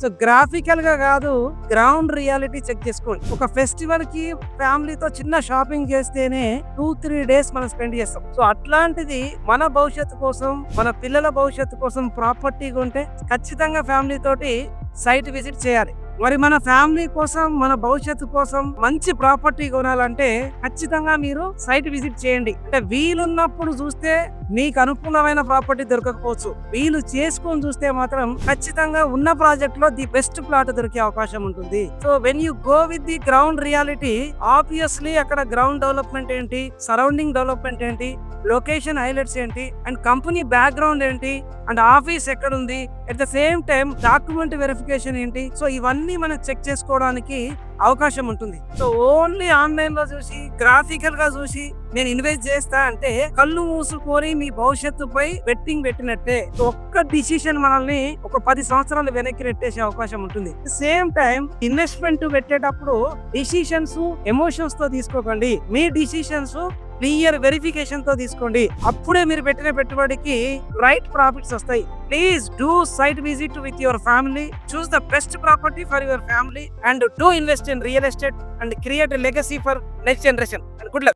So graphical గా కాదు, ground reality check చేసుకోండి. ఒక ఫెస్టివల్ కి ఫ్యామిలీతో చిన్న షాపింగ్ చేస్తేనే 2-3 డేస్ మనం స్పెండ్ చేస్తాం. సో అట్లాంటిది మన భవిష్యత్తు కోసం, మన పిల్లల భవిష్యత్తు కోసం ప్రాపర్టీ కొంటే ఖచ్చితంగా ఫ్యామిలీ తోటి సైట్ విజిట్ చేయాలి. మరి మన ఫ్యామిలీ కోసం, మన భవిష్యత్తు కోసం మంచి ప్రాపర్టీ కొనాలంటే ఖచ్చితంగా మీరు సైట్ విజిట్ చేయండి. అంటే వీలున్నప్పుడు చూస్తే మీకు అనుకూలమైన ప్రాపర్టీ దొరకకపోవచ్చు, వీలు చేసుకొని చూస్తే మాత్రం ఖచ్చితంగా ఉన్న ప్రాజెక్ట్ లో ది బెస్ట్ ప్లాట్ దొరికే అవకాశం ఉంటుంది. So when you go with the ground reality, obviously అక్కడ గ్రౌండ్ డెవలప్మెంట్ ఏంటి, సరౌండింగ్ డెవలప్మెంట్ ఏంటి, లొకేషన్ హైలైట్స్ ఏంటి, అండ్ కంపెనీ బ్యాక్గ్రౌండ్ ఏంటి, అండ్ ఆఫీస్ ఎక్కడ ఉంది, at the same time document verification ఏంటి, సో ఇవన్నీ మనం చెక్ చేసుకోవడానికి అవకాశం ఉంటుంది. సో ఓన్లీ ఆన్లైన్ లో చూసి, గ్రాఫికల్ గా చూసి నేను ఇన్వెస్ట్ చేస్తా అంటే కళ్ళు మూసుకొని మీ భవిష్యత్తుపై బెట్టింగ్ పెట్టినట్టే. ఒక్క డిసిషన్ మనల్ని ఒక 10 సంవత్సరాలు వెనక్కి నెట్టేసే అవకాశం ఉంటుంది. సేమ్ టైం ఇన్వెస్ట్మెంట్ పెట్టేటప్పుడు డిసిషన్స్ ఎమోషన్స్ తో తీసుకోకండి. మీ డిసిషన్స్ క్లియర్ వెరిఫికేషన్ తో తీసుకోండి. అప్పుడే మీరు పెట్టిన పెట్టుబడికి రైట్ ప్రాఫిట్స్ వస్తాయి. Please do site visit with your family, choose the best property for your family, and do invest in real estate and create a legacy for next generation. And good luck.